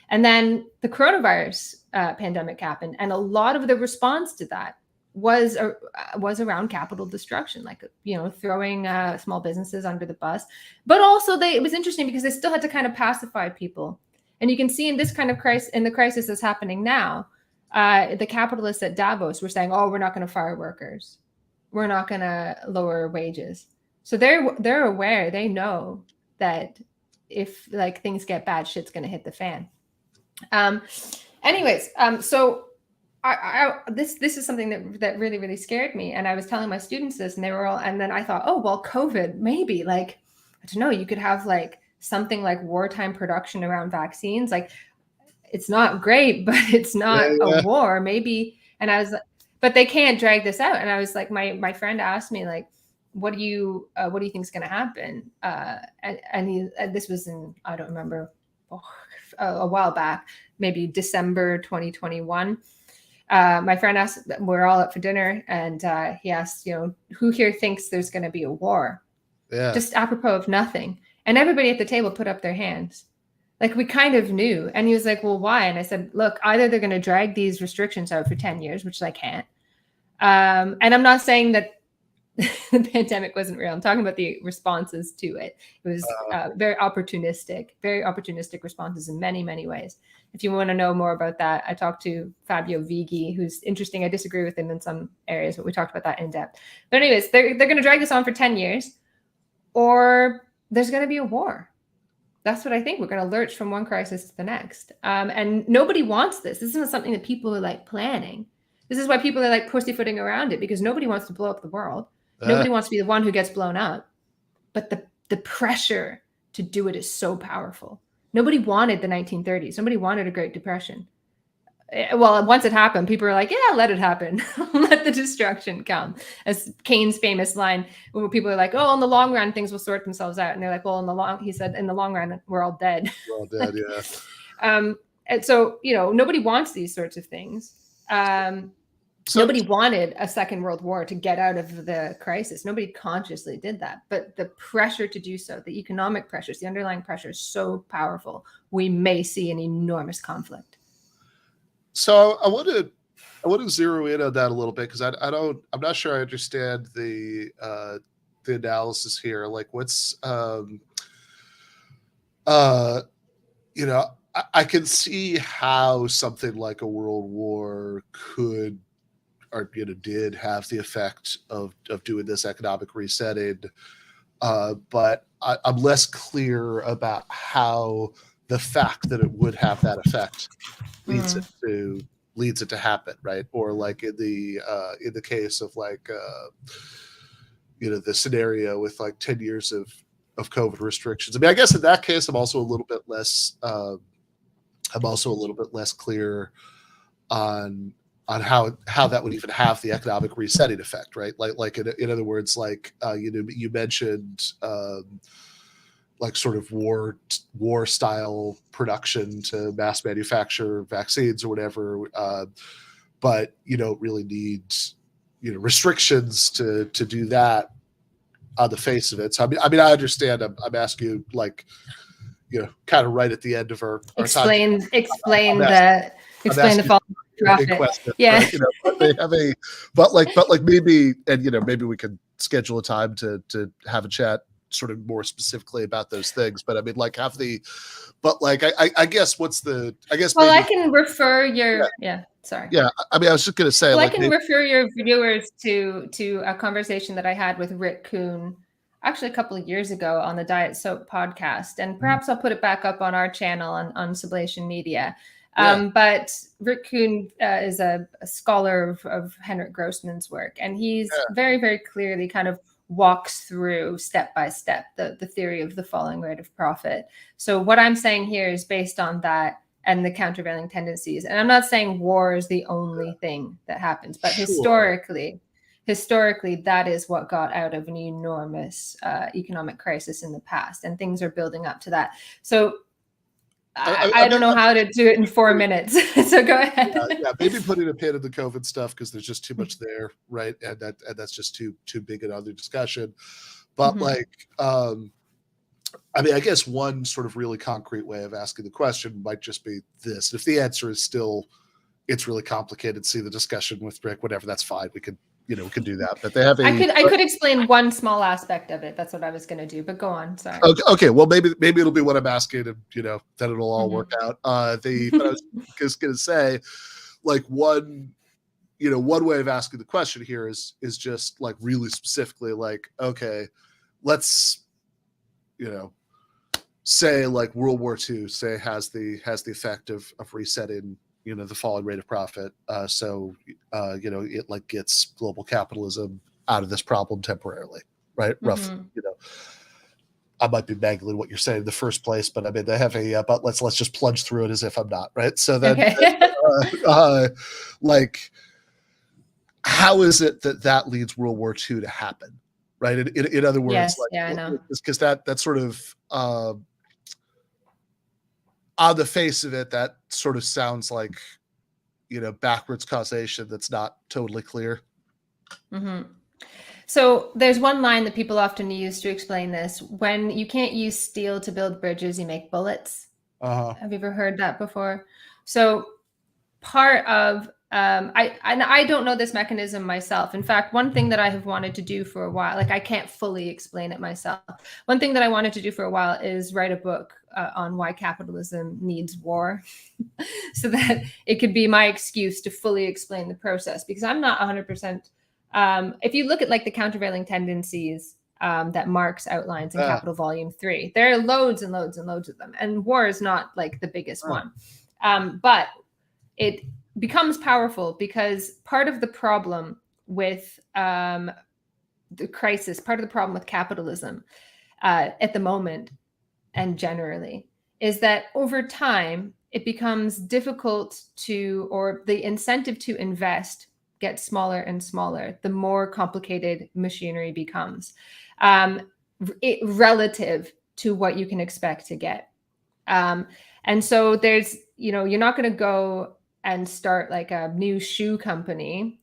And then the coronavirus pandemic happened, and a lot of the response to that was around capital destruction, like throwing small businesses under the bus. But also, it was interesting because they still had to kind of pacify people. And you can see in this kind of crisis, in the crisis that's happening now, the capitalists at Davos were saying, "Oh, we're not going to fire workers, we're not going to lower wages." So they're aware, they know that if like things get bad, shit's going to hit the fan. So this is something that really, really scared me. And I was telling my students this, and they were all, and then I thought, oh, well, COVID, maybe like, I don't know, you could have like something like wartime production around vaccines. Like it's not great, but it's not a war, maybe. And I was like, but they can't drag this out. And I was like, my friend asked me like, what do you think is going to happen? And this was in, I don't remember, a while back, maybe December 2021. My friend asked, we're all up for dinner, and he asked, who here thinks there's going to be a war? Yeah. Just apropos of nothing. And everybody at the table put up their hands. Like we kind of knew. And he was like, well, why? And I said, look, either they're going to drag these restrictions out for 10 years, which I can't. And I'm not saying that the pandemic wasn't real. I'm talking about the responses to it. It was very opportunistic responses in many, many ways. If you want to know more about that, I talked to Fabio Vighi, who's interesting. I disagree with him in some areas, but we talked about that in depth. But anyways, they're going to drag this on for 10 years, or there's going to be a war. That's what I think. We're going to lurch from one crisis to the next. And nobody wants this. This isn't something that people are like planning. This is why people are like pussyfooting around it, because nobody wants to blow up the world. Nobody wants to be the one who gets blown up. But the pressure to do it is so powerful. Nobody wanted the 1930s. Nobody wanted a Great Depression. Well, once it happened, people were like, yeah, let it happen. Let the destruction come. As Keynes' famous line, when people are like, oh, in the long run, things will sort themselves out. And they're like, well, he said, in the long run, we're all dead. We're all dead, yeah. And so, nobody wants these sorts of things. Nobody wanted a second world war to get out of the crisis. Nobody consciously did that. But the pressure to do so, the economic pressures, the underlying pressure is so powerful. We may see an enormous conflict. So I want to zero in on that a little bit, because I'm not sure I understand the analysis here. Like, what's I can see how something like a world war could, or did have the effect of doing this economic resetting, but I'm less clear about how the fact that it would have that effect leads it to happen, right? Or like in the case of like the scenario with like 10 years of COVID restrictions. I mean, I guess in that case, I'm also a little bit less clear on how that would even have the economic resetting effect, right? Like in other words, like you mentioned like sort of war style production to mass manufacture vaccines or whatever, but you don't really need restrictions to do that on the face of it. So I mean I understand. I'm asking you, like, kind of right at the end of our explain time. the fall profit. Question, yeah, right? But they have but like maybe, and maybe we can schedule a time to have a chat sort of more specifically about those things. But I mean, like, I guess well, I can refer your sorry. Yeah, I mean, I was just going to say, well, I can refer your viewers to a conversation that I had with Rick Kuhn actually a couple of years ago on the Diet Soap podcast, and perhaps I'll put it back up on our channel on Sublation Media. But Rick Kuhn is a scholar of Henrik Grossman's work, and he's very, very clearly kind of walks through step by step the theory of the falling rate of profit. So what I'm saying here is based on that and the countervailing tendencies. And I'm not saying war is the only thing that happens, but historically, that is what got out of an enormous economic crisis in the past, and things are building up to that. So I don't know how to do it in 4 minutes. So go ahead. Maybe putting a pin in the COVID stuff, because there's just too much there, right? And that's just too big another discussion. But I mean, I guess one sort of really concrete way of asking the question might just be this. If the answer is still, it's really complicated, see the discussion with Rick, whatever, that's fine. We could do that. But they have I could explain one small aspect of it. That's what I was going to do, but go on. Sorry. Okay. Well, maybe it'll be what I'm asking, and then it'll all work out. But I was just going to say, like, one way of asking the question here is just like really specifically, like, okay, let's say like World War II has the effect of resetting the falling rate of profit, so it like gets global capitalism out of this problem temporarily, right? Roughly, I might be mangling what you're saying in the first place, but I mean, they have but let's just plunge through it as if I'm not, right? So then, like, how is it that leads World War II to happen, right? In other words, I know, because that sort of on the face of it, that sort of sounds like backwards causation that's not totally clear. So there's one line that people often use to explain this: when you can't use steel to build bridges, you make bullets. Have you ever heard that before? So part of I don't know this mechanism myself. In fact, one thing that I have wanted to do for a while, like I can't fully explain it myself. One thing that I wanted to do for a while is write a book on why capitalism needs war, so that it could be my excuse to fully explain the process. Because I'm not 100%. If you look at like the countervailing tendencies that Marx outlines in Capital Volume 3, there are loads and loads and loads of them, and war is not like the biggest one, but it becomes powerful because part of the problem with the crisis, part of the problem with capitalism at the moment and generally, is that over time it becomes difficult to, or the incentive to invest gets smaller and smaller the more complicated machinery becomes, relative to what you can expect to get. And so there's, you're not going to go and start like a new shoe company,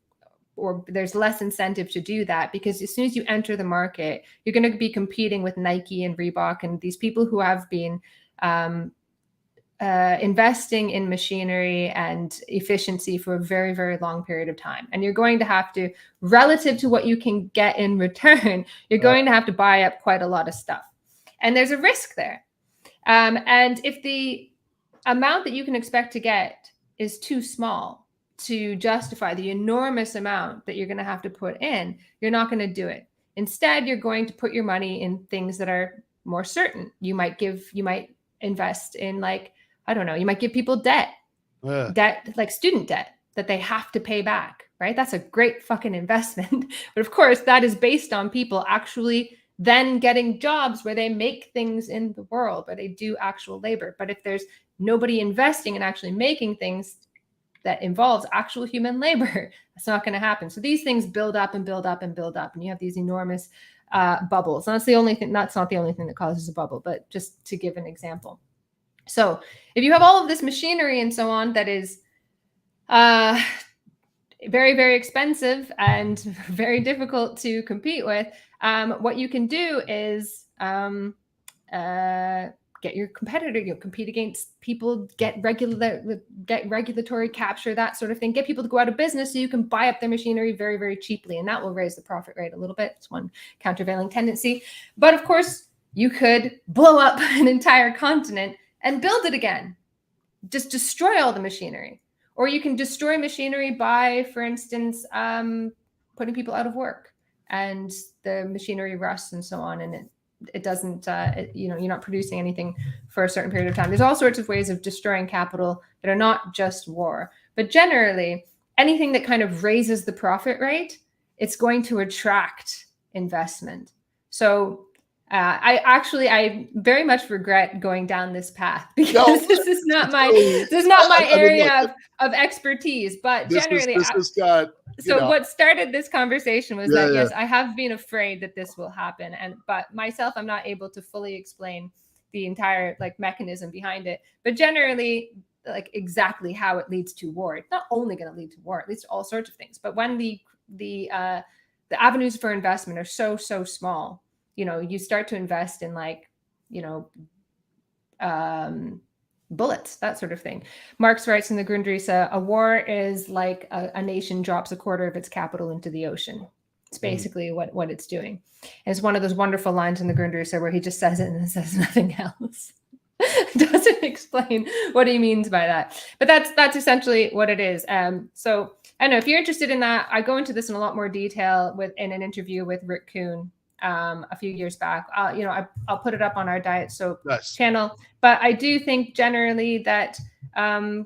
or there's less incentive to do that, because as soon as you enter the market, you're going to be competing with Nike and Reebok and these people who have been investing in machinery and efficiency for a very, very long period of time. And you're going to have to, relative to what you can get in return, you're going to have to buy up quite a lot of stuff. And there's a risk there. And if the amount that you can expect to get is too small to justify the enormous amount that you're going to have to put in, you're not going to do it. Instead, you're going to put your money in things that are more certain. You might invest in, like, I don't know, you might give people debt, like student debt that they have to pay back, right? That's a great fucking investment. But of course, that is based on people actually then getting jobs where they make things in the world, where they do actual labor. But if there's nobody investing and actually making things that involves actual human labor, that's not going to happen. So these things build up and build up and build up, and you have these enormous bubbles. And that's the only thing. That's not the only thing that causes a bubble, but just to give an example. So if you have all of this machinery and so on that is very, very expensive and very difficult to compete with, what you can do is get your competitor, compete against people, get regulatory capture, that sort of thing, get people to go out of business so you can buy up their machinery very, very cheaply. And that will raise the profit rate a little bit. It's one countervailing tendency. But of course, you could blow up an entire continent and build it again. Just destroy all the machinery. Or you can destroy machinery by, for instance, putting people out of work, and the machinery rusts and so on, and it doesn't, you're not producing anything for a certain period of time. There's all sorts of ways of destroying capital that are not just war. But generally, anything that kind of raises the profit rate, it's going to attract investment. So I very much regret going down this path, because this is not my area of expertise. But generally, this has got. What started this conversation was that yes, I have been afraid that this will happen, but myself, I'm not able to fully explain the entire mechanism behind it. But generally, exactly how it leads to war. It's not only going to lead to war; it leads to all sorts of things. But when the avenues for investment are so small, you start to invest in bullets, that sort of thing. Marx writes in the Grundrisse, a war is like a nation drops a quarter of its capital into the ocean. It's basically what it's doing. And it's one of those wonderful lines in the Grundrisse where he just says it and then says nothing else. Doesn't explain what he means by that. But that's essentially what it is. So I don't know if you're interested in that. I go into this in a lot more detail in an interview with Rick Kuhn a few years back. I'll put it up on our Diet Soap channel. But I do think generally that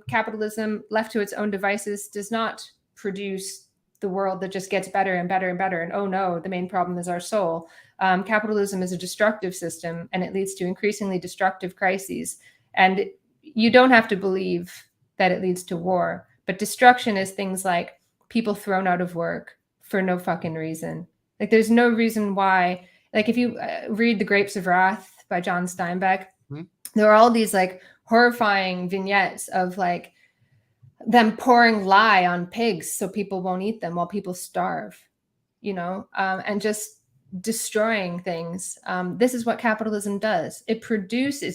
capitalism, left to its own devices, does not produce the world that just gets better and better and better. And oh no, the main problem is our soul. Capitalism is a destructive system, and it leads to increasingly destructive crises. And you don't have to believe that it leads to war, but destruction is things like people thrown out of work for no fucking reason. There's no reason why. If you read The Grapes of Wrath by John Steinbeck, there are all these horrifying vignettes of them pouring lye on pigs so people won't eat them while people starve, and just destroying things. This is what capitalism does. It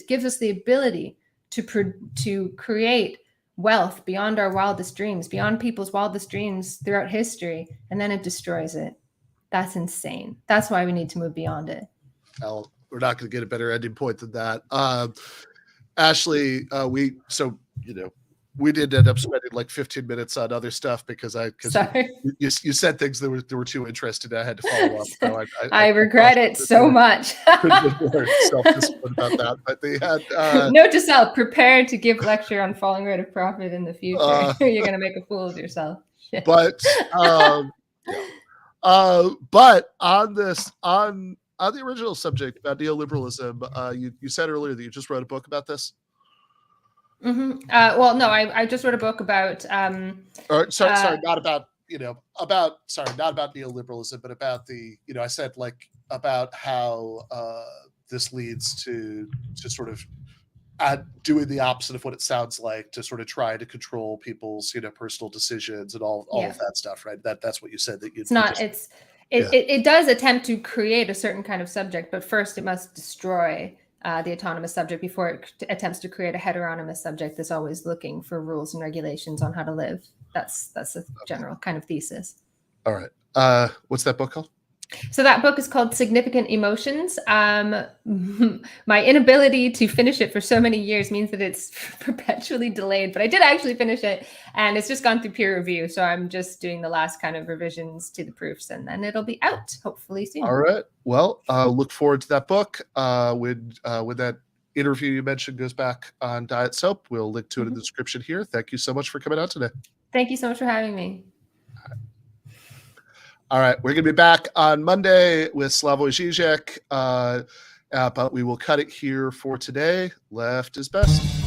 gives us the ability to create wealth beyond our wildest dreams, beyond people's wildest dreams throughout history, and then it destroys it. That's insane. That's why we need to move beyond it. Well, we're not going to get a better ending point than that. Ashley, we did end up spending like 15 minutes on other stuff because you said things that were too interesting. I had to follow up. So I regret it so much. Self-discipline about that, but they had note to self: prepare to give lecture on falling rate of profit in the future. You're going to make a fool of yourself. But on the original subject about neoliberalism, you said earlier that you just wrote a book about this. Mm-hmm. Well, no, I just wrote a book about. Sorry, not about not about neoliberalism, but about I said like about how this leads to sort of doing the opposite of what it sounds like, to sort of try to control people's personal decisions and all of that stuff, right? That's what you said. That it does attempt to create a certain kind of subject, but first it must destroy the autonomous subject before it attempts to create a heteronymous subject that's always looking for rules and regulations on how to live. That's a general kind of thesis. All right. What's that book called? So that book is called Significant Emotions. My inability to finish it for so many years means that it's perpetually delayed, but I did actually finish it, and it's just gone through peer review. So I'm just doing the last kind of revisions to the proofs, and then it'll be out hopefully soon. All right. Well, look forward to that book. When that interview you mentioned goes back on Diet Soap, we'll link to it in the description here. Thank you so much for coming out today. Thank you so much for having me. All right, we're going to be back on Monday with Slavoj Žižek, but we will cut it here for today. Left is best.